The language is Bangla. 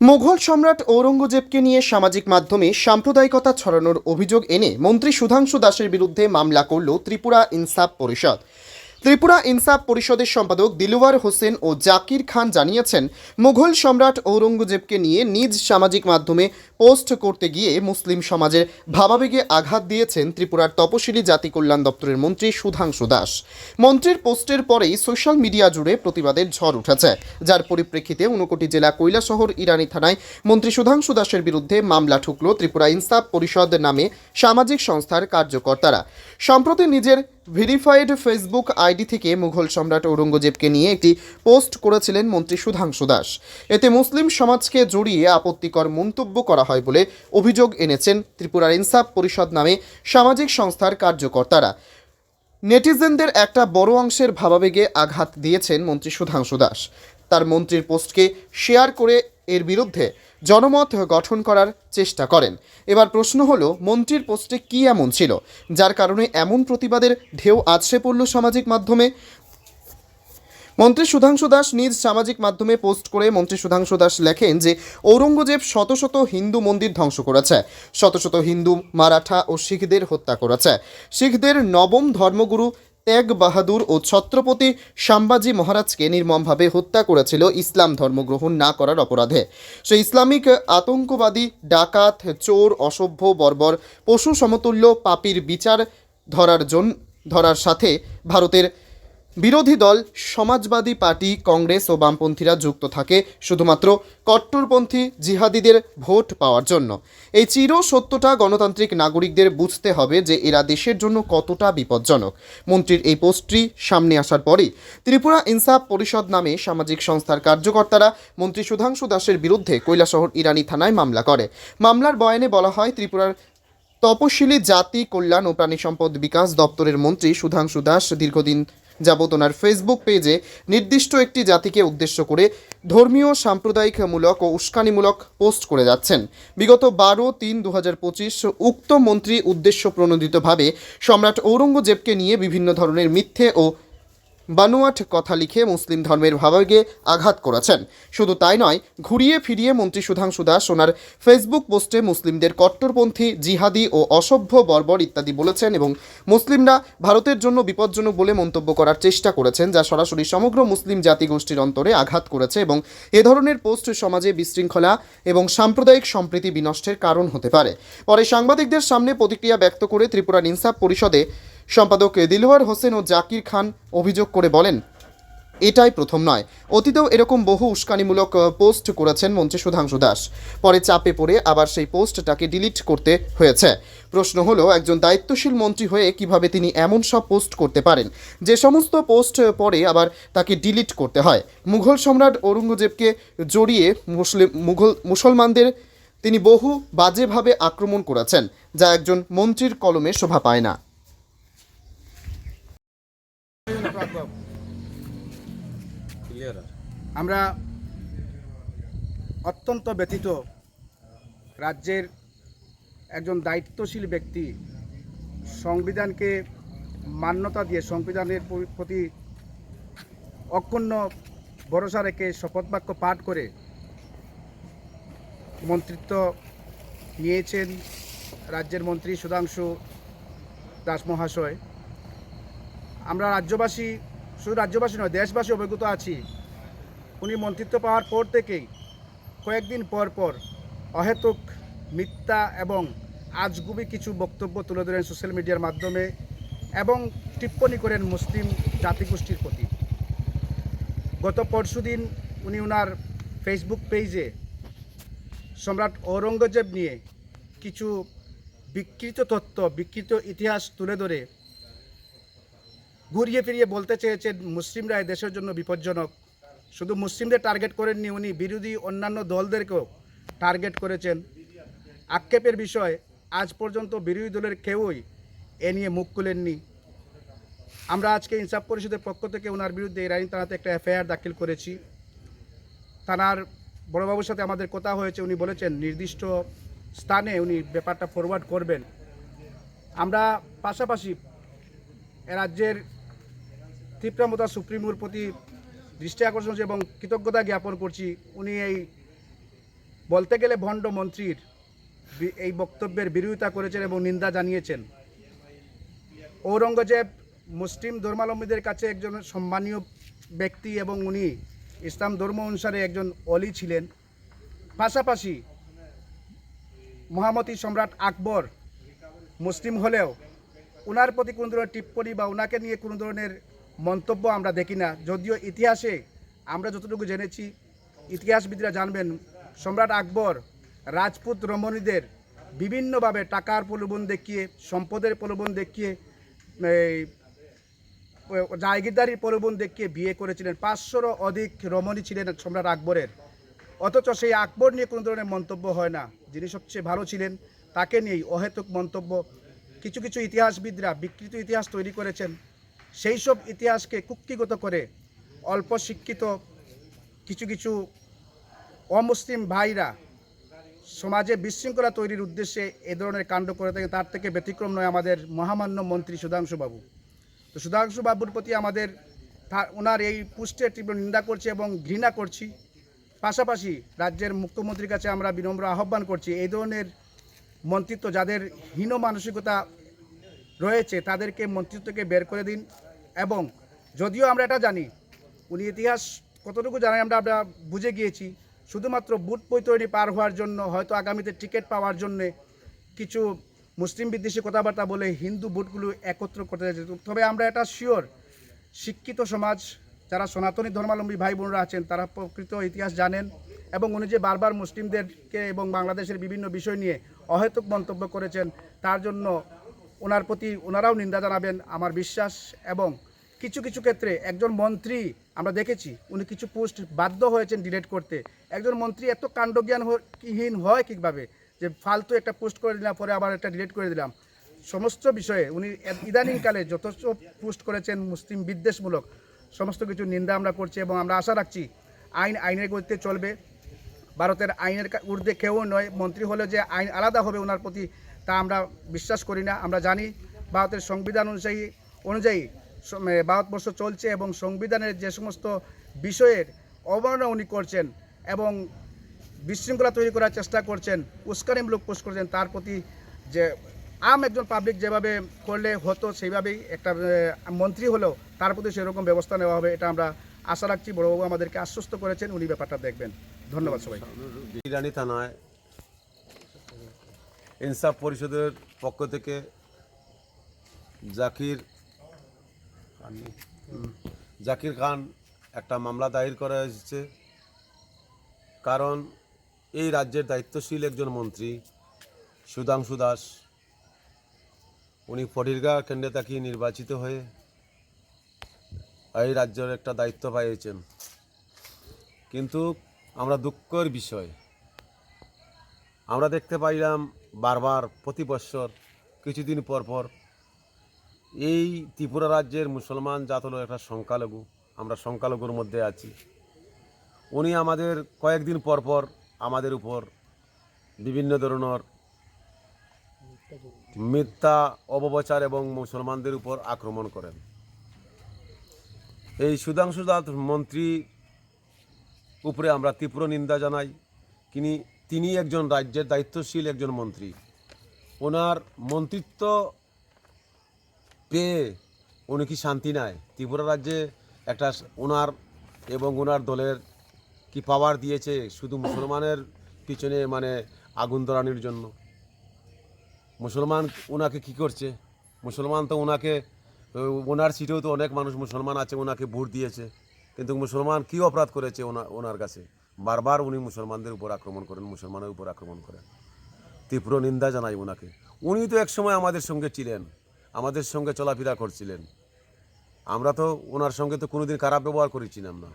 মুঘল সম্রাট ঔরঙ্গজেবকে নিয়ে সামাজিক মাধ্যমে সাম্প্রদায়িকতা ছড়ানোর অভিযোগ এনে মন্ত্রী সুধাংশু দাসের বিরুদ্ধে মামলা করল ত্রিপুরা ইনসাফ পরিষদ। ত্রিপুরা ইনসাফ পরিষদের সম্পাদক দিলওয়ার হোসেন ও জাকির খান জানিয়েছেন, মুঘল সম্রাট ঔরঙ্গজেবকে নিয়ে নিজ সামাজিক মাধ্যমে পোস্ট করতে গিয়ে মুসলিম সমাজের ভাবাবেগে আঘাত দিয়েছেন ত্রিপুরার তপশিলি জাতি কল্যাণ দপ্তরের মন্ত্রী সুধাংশু দাস। মন্ত্রীর পোস্টের পরেই সোশ্যাল মিডিয়া জুড়ে প্রতিবাদের ঝড় উঠেছে, যার পরিপ্রেক্ষিতে ঊনকোটি জেলা কৈলাসহর ইরানি থানায় মন্ত্রী সুধাংশু দাসের বিরুদ্ধে মামলা ঠুকল ত্রিপুরা ইনসাফ পরিষদ নামে সামাজিক সংস্থার কার্যকর্তারা। সম্প্রতি নিজের ভেরিফাইড ফেসবুক আইডি থেকে মুঘল সম্রাট ঔরঙ্গজেবকে নিয়ে একটি পোস্ট করেছিলেন মন্ত্রী সুধাংশু দাস। এতে মুসলিম সমাজকে জড়িয়ে আপত্তিকর মন্তব্য করা হয় বলে অভিযোগ এনেছেন ত্রিপুরার ইনসাফ পরিষদ নামে সামাজিক সংস্থার কার্যকর্তারা। নেটিজেনদের একটা বড় অংশের ভাবাবেগে আঘাত দিয়েছেন মন্ত্রী সুধাংশু দাস। তার মন্ত্রীর পোস্টকে শেয়ার করে এর বিরুদ্ধে জনমত গঠন করার চেষ্টা করেন। এবার প্রশ্ন হলো, মন্ত্রীর পোস্টে কী এমন ছিল যার কারণে এমন প্রতিবাদের ঢেউ আছড়ে পড়ল সামাজিক মাধ্যমে? মন্ত্রী সুধাংশু দাস নিজ সামাজিক মাধ্যমে পোস্ট করে মন্ত্রী সুধাংশু দাস লেখেন যে ঔরঙ্গজেব শত শত হিন্দু মন্দির ধ্বংস করেছে, শত শত হিন্দু, মারাঠা ও শিখদের হত্যা করেছে। শিখদের নবম ধর্মগুরু তেগ বাহাদুর ও ছত্রপতি সাম্বাজি মহারাজকে নির্মমভাবে হত্যা করেছিল ইসলাম ধর্ম গ্রহণ না করার অপরাধে। সে ইসলামিক আতঙ্কবাদী, ডাকাত, চোর, অসভ্য, বর্বর, পশু সমতুল্য পাপীর বিচার ধরার সাথে ভারতের বিরোধী দল সমাজবাদী পার্টি, কংগ্রেস ও বামপন্থীরা যুক্ত থাকে শুধুমাত্র কট্টরপন্থী জিহাদিদের ভোট পাওয়ার জন্য। এই চির সত্যটা গণতান্ত্রিক নাগরিকদের বুঝতে হবে যে এরা দেশের জন্য কতটা বিপজ্জনক। মন্ত্রীর এই পোস্টটি সামনে আসার পরই ত্রিপুরা ইনসাফ পরিষদ নামে সামাজিক সংস্থার কার্যকর্তারা মন্ত্রী সুধাংশু দাসের বিরুদ্ধে কৈলাসহর ইরানি থানায় মামলা করে। মামলার বয়ানে বলা হয়, ত্রিপুরার তপশিলি জাতি কল্যাণ ও প্রাণী সম্পদ বিকাশ দপ্তরের মন্ত্রী সুধাংশু দাস দীর্ঘদিন যাবৎ ওনার ফেসবুক পেজে নির্দিষ্ট একটি জাতিকে উদ্দেশ্য করে ধর্মীয়, সাম্প্রদায়িকমূলক ও উস্কানিমূলক পোস্ট করে যাচ্ছেন। বিগত 12/3/2025 উক্ত মন্ত্রী উদ্দেশ্য প্রণোদিতভাবে সম্রাট ঔরঙ্গজেবকে নিয়ে বিভিন্ন ধরনের মিথ্যে ও বানোয়াট কথা লিখে মুসলিম ধর্মের ভাবাবেগে আঘাত করেছেন। শুধু তাই নয়, ঘুরিয়ে ফিরিয়ে মন্ত্রী সুধাংশু দাস ওনার ফেসবুক পোস্টে মুসলিমদের কট্টরপন্থী, জিহাদি ও অসভ্য, বর্বর ইত্যাদি বলেছেন এবং মুসলিমরা ভারতের জন্য বিপজ্জনক বলে মন্তব্য করার চেষ্টা করেছেন, যা সরাসরি সমগ্র মুসলিম জাতিগোষ্ঠীর অন্তরে আঘাত করেছে এবং এ ধরনের পোস্ট সমাজে বিশৃঙ্খলা এবং সাম্প্রদায়িক সম্প্রীতি বিনষ্টের কারণ হতে পারে। পরে সাংবাদিকদের সামনে প্রতিক্রিয়া ব্যক্ত করে ত্রিপুরা ইনসাফ পরিষদে সম্পাদক দিলওয়ার হোসেন ও জাকির খান অভিযোগ করে বলেন, এটাই প্রথম নয়, অতীতেও এরকম বহু উস্কানিমূলক পোস্ট করেছেন মন্ত্রী সুধাংশু দাস। পরে চাপে পড়ে আবার সেই পোস্টটাকে ডিলিট করতে হয়েছে। প্রশ্ন হলো, একজন দায়িত্বশীল মন্ত্রী হয়ে কিভাবে তিনি এমন সব পোস্ট করতে পারেন যে সমস্ত পোস্ট পরে আবার তাকে ডিলিট করতে হয়? মুঘল সম্রাট ঔরঙ্গজেবকে জড়িয়ে মুসলমানদের তিনি বহু বাজেভাবে আক্রমণ করেছেন, যা একজন মন্ত্রীর কলমে শোভা পায় না। আমরা অত্যন্ত ব্যথিত। রাজ্যের একজন দায়িত্বশীল ব্যক্তি সংবিধানকে মান্যতা দিয়ে, সংবিধানের প্রতি অক্ষুণ্ণ ভরসা রেখে শপথ বাক্য পাঠ করে মন্ত্রিত্ব নিয়েছেন রাজ্যের মন্ত্রী সুধাংশু দাস মহাশয়। আমরা রাজ্যবাসী, শুধু রাজ্যবাসী নয়, দেশবাসী অবগত আছি। উনি মন্ত্রিত্ব পাওয়ার পর থেকেই কয়েকদিন পর পর অহেতুক মিথ্যা এবং আজগুবি কিছু বক্তব্য তুলে ধরেন সোশ্যাল মিডিয়ার মাধ্যমে এবং টিপ্পণী করেন মুসলিম জাতিগোষ্ঠীর প্রতি। গত পরশুদিন উনি ওনার ফেসবুক পেজে সম্রাট ঔরঙ্গজেব নিয়ে কিছু বিকৃত তথ্য, বিকৃত ইতিহাস তুলে ধরে ঘুরিয়ে ফিরিয়ে বলতে চেয়েছেন মুসলিমরা দেশের জন্য বিপজ্জনক। শুধু মুসলিমদের টার্গেট করেননি, উনি বিরোধী অন্যান্য দলদেরকেও টার্গেট করেছেন। আক্ষেপের বিষয়, আজ পর্যন্ত বিরোধী দলের কেউই এ নিয়ে মুখ খুলেননি। আমরা আজকে ইনসাফ পরিষদের পক্ষ থেকে ওনার বিরুদ্ধে ইরানি থানাতে একটা এফআইআর দাখিল করেছি। থানার বড়বাবুর সাথে আমাদের কথা হয়েছে, উনি বলেছেন নির্দিষ্ট স্থানে উনি ব্যাপারটা ফরওয়ার্ড করবেন। আমরা পাশাপাশি রাজ্যের তীব্রমতা সুপ্রিমোর প্রতি দৃষ্টি আকর্ষণ এবং কৃতজ্ঞতা জ্ঞাপন করছি। উনি এই বলতে গেলে ভণ্ড মন্ত্রীর এই বক্তব্যের বিরোধিতা করেছেন এবং নিন্দা জানিয়েছেন। ঔরঙ্গজেব মুসলিম ধর্মাবলম্বীদের কাছে একজন সম্মানীয় ব্যক্তি এবং উনি ইসলাম ধর্ম অনুসারে একজন অলি ছিলেন। পাশাপাশি মহামতি সম্রাট আকবর মুসলিম হলেও ওনার প্রতি কোনো ধরনের টিপ্পণী বা ওনাকে নিয়ে কোনো ধরনের মন্তব্য আমরা দেখি না। যদিও ইতিহাসে আমরা যতটুকু জেনেছি, ইতিহাসবিদরা জানবেন সম্রাট আকবর রাজপুত রমণীদের বিভিন্নভাবে টাকার প্রলোভন দেখিয়ে, সম্পদের প্রলোভন দেখিয়ে, জায়গিরদারির প্রলোভন দেখিয়ে বিয়ে করেছিলেন। 500-রও অধিক রমণী ছিলেন সম্রাট আকবরের। অথচ সেই আকবর নিয়ে কোনো ধরনের মন্তব্য হয় না। যিনি সবচেয়ে ভালো ছিলেন তাকে নিয়েই অহেতুক মন্তব্য। কিছু কিছু ইতিহাসবিদরা বিকৃত ইতিহাস তৈরি করেছেন। সেই সব ইতিহাসকে কুক্ষিগত করে অল্প শিক্ষিত কিছু কিছু অমুসলিম ভাইরা সমাজে বিশৃঙ্খলা তৈরির উদ্দেশ্যে এ ধরনের কাণ্ড করে থাকে। তার থেকে ব্যতিক্রম নয় আমাদের মহামান্য মন্ত্রী সুধাংশুবাবু। তো সুধাংশুবাবুর প্রতি আমাদের ওনার এই পুষ্টের তীব্র নিন্দা করছি এবং ঘৃণা করছি। পাশাপাশি রাজ্যের মুখ্যমন্ত্রীর কাছে আমরা বিনম্র আহ্বান করছি, এই ধরনের মন্ত্রিত্ব যাদের হীন মানসিকতা রয়েছে তাদেরকে মন্ত্রিত্ব থেকে বের করে দিন। এবং যদিও আমরা এটা জানি, উনি ইতিহাস কতটুকু জানেন আমরা বুঝে গিয়েছি, শুধুমাত্র বুট বৈতরণী পার হওয়ার জন্য, হয়তো আগামীতে টিকিট পাওয়ার জন্যে কিছু মুসলিম বিদ্বেষী কথাবার্তা বলে হিন্দু বুটগুলো একত্র করতে যাচ্ছে। তবে আমরা এটা শিওর, শিক্ষিত সমাজ যারা সনাতনী ধর্মাবলম্বী ভাই বোনরা আছেন তারা প্রকৃত ইতিহাস জানেন। এবং উনি যে বারবার মুসলিমদেরকে এবং বাংলাদেশের বিভিন্ন বিষয় নিয়ে অহেতুক মন্তব্য করেছেন, তার জন্য ওনার প্রতি ওনারাও নিন্দা জানাবেন আমার বিশ্বাস। এবং কিছু কিছু ক্ষেত্রে একজন মন্ত্রী আমরা দেখেছি উনি কিছু পোস্ট বাধ্য হয়েছেন ডিলিট করতে। একজন মন্ত্রী এত কাণ্ডজ্ঞানহীন হয় কীভাবে যে ফালতু একটা পোস্ট করে দিলাম, পরে আবার একটা ডিলিট করে দিলাম। সমস্ত বিষয়ে উনি ইদানিংকালে যত পোস্ট করেছেন মুসলিম বিদ্বেষমূলক, সমস্ত কিছু নিন্দা আমরা করছি এবং আমরা আশা রাখছি আইন আইনের গতিতে চলবে। ভারতের আইনের ঊর্ধ্বে কেউ নয়। মন্ত্রী হলে যে আইন আলাদা হবে ওনার প্রতি, তা আমরা বিশ্বাস করি না। আমরা জানি ভারতের সংবিধান অনুযায়ী ভারতবর্ষ চলছে এবং সংবিধানের যে সমস্ত বিষয়ের অবমাননা উনি করছেন এবং বিশৃঙ্খলা তৈরি করার চেষ্টা করছেন, উস্কানিমূলক পোস্ট করছেন, তার প্রতি যে একজন পাবলিক যেভাবে করলে হতো সেইভাবেই একটা মন্ত্রী হলেও তার প্রতি সেরকম ব্যবস্থা নেওয়া হবে, এটা আমরা আশা রাখছি। বড়বাবু আমাদেরকে আশ্বস্ত করেছেন, উনি ব্যাপারটা দেখবেন। ধন্যবাদ সবাই। বিরানি থানায় ইনসাফ পরিষদের পক্ষ থেকে জাকির খান একটা মামলা দায়ের করা হয়েছে। কারণ এই রাজ্যের দায়িত্বশীল একজন মন্ত্রী সুধাংশু দাস, উনি ফটিরগাঁ কেন্দ্রে থাকি নির্বাচিত হয়ে এই রাজ্যের একটা দায়িত্ব পাইয়েছেন। কিন্তু আমরা দুঃখের বিষয় আমরা দেখতে পাইলাম বারবার প্রতি বৎসর কিছুদিন পর পর এই ত্রিপুরা রাজ্যের মুসলমান জাত হলো একটা সংখ্যালঘু, আমরা সংখ্যালঘুর মধ্যে আছি। উনি আমাদের কয়েকদিন পর পর আমাদের উপর বিভিন্ন ধরনের মিথ্যা অপপ্রচার এবং মুসলমানদের উপর আক্রমণ করেন। এই সুধাংশু দাস মন্ত্রী উপরে আমরা তীব্র নিন্দা জানাই। তিনি একজন রাজ্যের দায়িত্বশীল একজন মন্ত্রী। ওনার মন্ত্রিত্ব পেয়ে উনি কি শান্তি নাই? ত্রিপুরা রাজ্যে একটা ওনার এবং ওনার দলের কি পাওয়ার দিয়েছে শুধু মুসলমানের পিছনে আগুন ধরানোর জন্য? মুসলমান ওনাকে কি করছে? মুসলমান তো ওনার সিটেও তো অনেক মানুষ মুসলমান আছে, ওনাকে ভোট দিয়েছে, কিন্তু মুসলমান কি অপরাধ করেছে ওনার কাছে? বারবার উনি মুসলমানদের উপর আক্রমণ করেন, মুসলমানের উপর আক্রমণ করেন। তীব্র নিন্দা জানাই ওনাকে। উনি তো একসময় আমাদের সঙ্গে ছিলেন, আমাদের সঙ্গে চলাফেরা করছিলেন। আমরা তো ওনার সঙ্গে তো কোনোদিন খারাপ ব্যবহার করেছিলাম না।